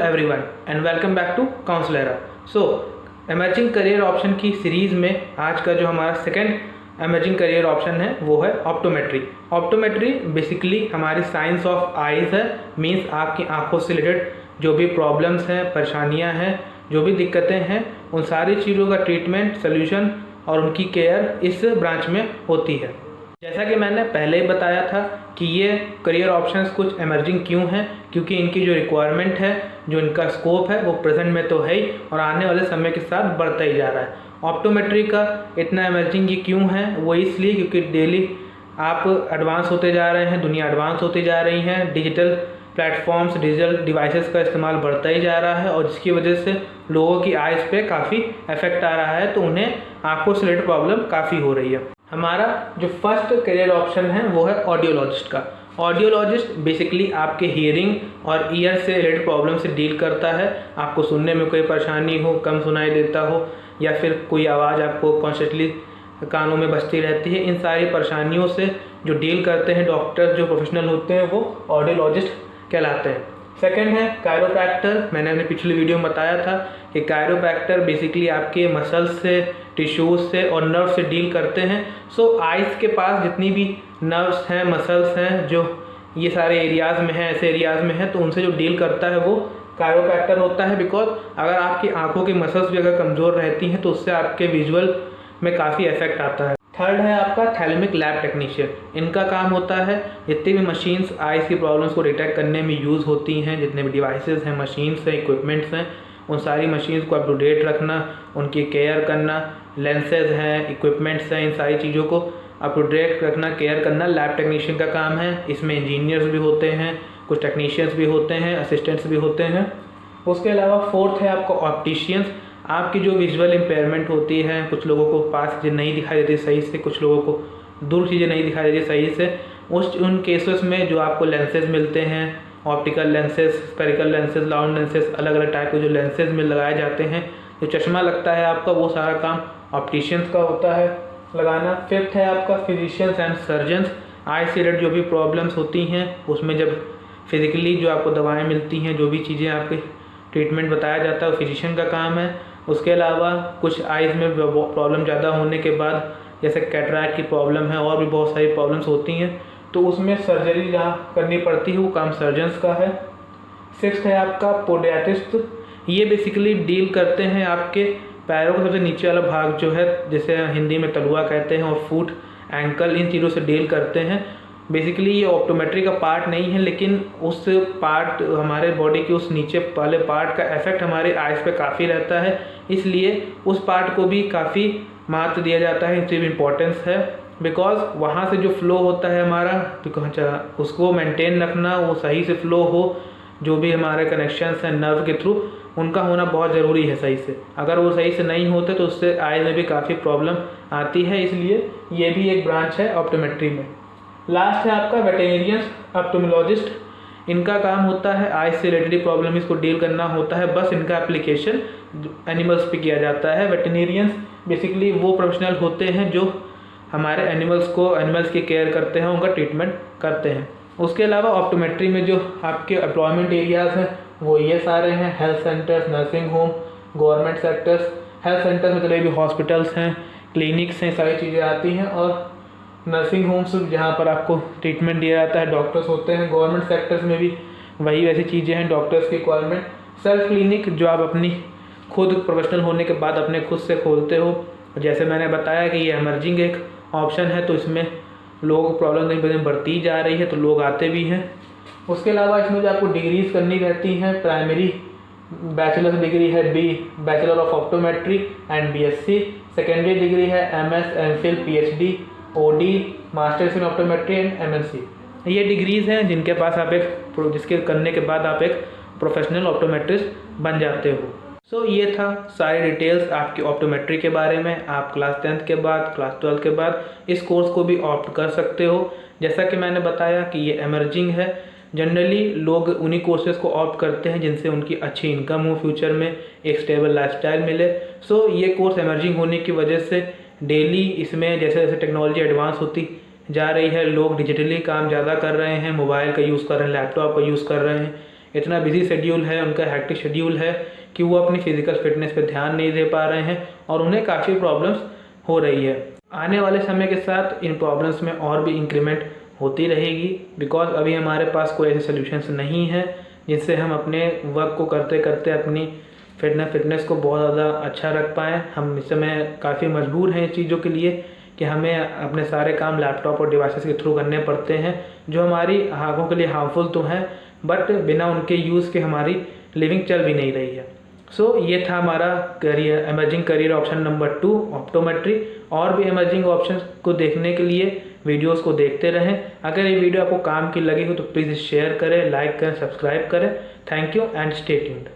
everyone and welcome back to Counselera। So emerging career option की series में आज का जो हमारा सेकंड एमर्जिंग करियर ऑप्शन है वो है ऑप्टोमेट्री। ऑप्टोमेट्री बेसिकली हमारी साइंस ऑफ आइज़ है, मीन्स आपकी आंखों से रिलेटेड जो भी प्रॉब्लम्स हैं, परेशानियां हैं, जो भी दिक्कतें हैं, उन सारी चीज़ों का ट्रीटमेंट, सोल्यूशन और उनकी केयर इस ब्रांच में होती है। जैसा कि मैंने पहले ही बताया था कि ये करियर ऑप्शंस कुछ एमर्जिंग क्यों हैं, क्योंकि इनकी जो रिक्वायरमेंट है, जो इनका स्कोप है वो प्रेजेंट में तो है ही और आने वाले समय के साथ बढ़ता ही जा रहा है। ऑप्टोमेट्री का इतना एमर्जिंग ये क्यों है, वो इसलिए क्योंकि डेली आप एडवांस होते जा रहे हैं, दुनिया एडवांस होती जा रही है, डिजिटल प्लेटफॉर्म्स, डिजिटल डिवाइसेस का इस्तेमाल बढ़ता ही जा रहा है और जिसकी वजह से लोगों की आइज़ पे काफ़ी इफेक्ट आ रहा है, तो उन्हें आंखों से रिलेटेड प्रॉब्लम काफ़ी हो रही है। हमारा जो फर्स्ट करियर ऑप्शन है वो है ऑडियोलॉजिस्ट का। ऑडियोलॉजिस्ट बेसिकली आपके हियरिंग और ईयर से रिलेटेड प्रॉब्लम से डील करता है। आपको सुनने में कोई परेशानी हो, कम सुनाई देता हो या फिर कोई आवाज़ आपको कॉन्स्टेंटली कानों में बजती रहती है, इन सारी परेशानियों से जो डील करते हैं डॉक्टर, जो प्रोफेशनल होते हैं, वो ऑडियोलॉजिस्ट कहलाते हैं। सेकंड है कायरोप्रैक्टर। मैंने अपने पिछली वीडियो में बताया था कि कायरोप्रैक्टर बेसिकली आपके मसल्स से, टिश्यूज़ से और नर्व से डील करते हैं। सो आइज़ के पास जितनी भी नर्व्स हैं, मसल्स हैं, जो ये सारे एरियाज़ में हैं, ऐसे एरियाज़ में हैं, तो उनसे जो डील करता है वो कायरोप्रैक्टर होता है। बिकॉज अगर आपकी आंखों की मसल्स भी अगर कमज़ोर रहती हैं तो उससे आपके विजुअल में काफ़ी इफेक्ट आता है। थर्ड है आपका थैलेमिक लैब टेक्नीशियन। इनका काम होता है जितनी भी मशीन्स आइज़ की प्रॉब्लम्स को डिटेक्ट करने में यूज़ होती हैं, जितने भी डिवाइसेस हैं, मशीन्स हैं, इक्विपमेंट्स हैं, उन सारी मशीन्स को अप टू डेट रखना, उनकी केयर करना, लेंसेज हैं, इक्विपमेंट्स हैं, इन सारी चीज़ों को अप टू डेट रखना, केयर करना लैब टेक्नीशियन का काम है। इसमें इंजीनियर्स भी होते हैं, कुछ टेक्नीशियंस भी होते हैं, असिस्टेंट्स भी होते हैं। उसके अलावा फोर्थ है आपका ऑप्टिशियंस। आपकी जो विजुअल इम्पेयरमेंट होती है, कुछ लोगों को पास चीज़ें नहीं दिखाई देती सही से, कुछ लोगों को दूर चीज़ें नहीं दिखाई देती सही से, उन केसेस में जो आपको लेंसेज मिलते हैं, optical lenses, spherical lenses, round lenses, अलग अलग टाइप के जो लेंसेज में लगाए जाते हैं, जो चश्मा लगता है आपका, वो सारा काम ऑप्टिशियंस का होता है लगाना। फिफ्थ है आपका फिजिशियंस एंड सर्जन्स। आई से रिलेटेड जो भी प्रॉब्लम्स होती हैं उसमें जब फिजिकली जो आपको दवाएँ मिलती हैं, जो भी चीज़ें आपके ट्रीटमेंट बताया जाता है वो फिजिशियन का काम है। उसके अलावा कुछ आइज़ में प्रॉब्लम ज़्यादा होने के बाद, जैसे कैटरैक्ट की प्रॉब्लम है और भी बहुत सारी प्रॉब्लम्स होती हैं, तो उसमें सर्जरी जहाँ करनी पड़ती है वो काम सर्जन्स का है। सिक्स्थ है आपका पोडियाट्रिस्ट। ये बेसिकली डील करते हैं आपके पैरों का सबसे नीचे वाला भाग जो है, जिसे हिंदी में तलुआ कहते हैं, और फुट, एंकल, इन चीज़ों से डील करते हैं। बेसिकली ये ऑप्टोमेट्री का पार्ट नहीं है, लेकिन उस पार्ट, हमारे बॉडी के उस नीचे वाले पार्ट का इफेक्ट हमारे आइज़ पे काफ़ी रहता है, इसलिए उस पार्ट को भी काफ़ी महत्व दिया जाता है, इससे भी इम्पोर्टेंस है। बिकॉज वहाँ से जो फ्लो होता है हमारा, उसको मेंटेन रखना, वो सही से फ्लो हो, जो भी हमारे कनेक्शंस हैं नर्व के थ्रू, उनका होना बहुत ज़रूरी है सही से। अगर वो सही से नहीं होते तो उससे आइज़ में भी काफ़ी प्रॉब्लम आती है, इसलिए ये भी एक ब्रांच है ऑप्टोमेट्री में। लास्ट है आपका वेटेरिनियन ऑप्टोमोलॉजिस्ट। इनका काम होता है आइज से रिलेटेड प्रॉब्लम, इसको डील करना होता है, बस इनका एप्लीकेशन एनिमल्स पे किया जाता है। वेटेरिनियंस बेसिकली वो प्रोफेशनल होते हैं जो हमारे एनिमल्स की केयर करते हैं, उनका ट्रीटमेंट करते हैं। उसके अलावा ऑप्टोमेट्री में जो आपके एम्प्लॉयमेंट एरियाज़ हैं वो ये सारे हैं: health centres, nursing home, government sectors. Health centres में चले भी हॉस्पिटल्स हैं, क्लिनिक्स हैं, सारी चीज़ें आती हैं, और नर्सिंग होम्स जहाँ पर आपको ट्रीटमेंट दिया जाता है, डॉक्टर्स होते हैं। गवर्नमेंट सेक्टर्स में भी वही वैसी चीज़ें हैं, डॉक्टर्स की रिक्वायरमेंट। सेल्फ क्लिनिक जो आप अपनी खुद प्रोफेशनल होने के बाद अपने खुद से खोलते हो, जैसे मैंने बताया कि ये एमर्जिंग एक ऑप्शन है, तो इसमें लोगों को प्रॉब्लम नहीं बढ़ती जा रही है, तो लोग आते भी हैं। उसके अलावा इसमें जो आपको डिग्रीज करनी रहती हैं, प्राइमरी बैचलर डिग्री है bachelor of optometry and BSc। Secondary degree है MS, MPhil, PhD, OD, masters in optometry and MSc। ये डिग्रीज़ हैं जिसके करने के बाद आप एक प्रोफेशनल ऑप्टोमेट्रिस्ट बन जाते हो। सो ये था सारी डिटेल्स आपकी ऑप्टोमेट्री के बारे में। आप क्लास 10th के बाद, क्लास 12th के बाद इस कोर्स को भी ऑप्ट कर सकते हो। जैसा कि मैंने बताया कि ये एमर्जिंग है, जनरली लोग उन्हीं कोर्सेज को ऑप्ट करते हैं जिनसे उनकी अच्छी इनकम हो, फ्यूचर में एक स्टेबल लाइफस्टाइल मिले। सो ये कोर्स एमर्जिंग होने की वजह से डेली इसमें जैसे जैसे टेक्नोलॉजी एडवांस होती जा रही है, लोग डिजिटली काम ज़्यादा कर रहे हैं, मोबाइल का यूज़ कर रहे हैं, लैपटॉप का यूज़ कर रहे हैं, इतना बिजी शेड्यूल है, उनका हेक्टिक शेड्यूल है कि वो अपनी फिजिकल फिटनेस पे ध्यान नहीं दे पा रहे हैं और उन्हें काफ़ी प्रॉब्लम्स हो रही है। आने वाले समय के साथ इन प्रॉब्लम्स में और भी इंक्रीमेंट होती रहेगी, बिकॉज अभी हमारे पास कोई ऐसे सोल्यूशंस नहीं है जिससे हम अपने वर्क को करते करते अपनी फिटनेस को बहुत ज़्यादा अच्छा रख पाएँ। हम इस समय काफ़ी मजबूर हैं इस चीज़ों के लिए कि हमें अपने सारे काम लैपटॉप और डिवाइसेस के थ्रू करने पड़ते हैं, जो हमारी आँखों के लिए हार्मफुल तो हैं, बट बिना उनके यूज़ के हमारी लिविंग चल भी नहीं रही है। सो ये था हमारा emerging career option number 2, optometry. और भी एमर्जिंग ऑप्शन को देखने के लिए वीडियोस को देखते रहें। अगर ये वीडियो आपको काम की लगी हो तो प्लीज़ शेयर करें, लाइक करें, सब्सक्राइब करें। Thank you and stay tuned.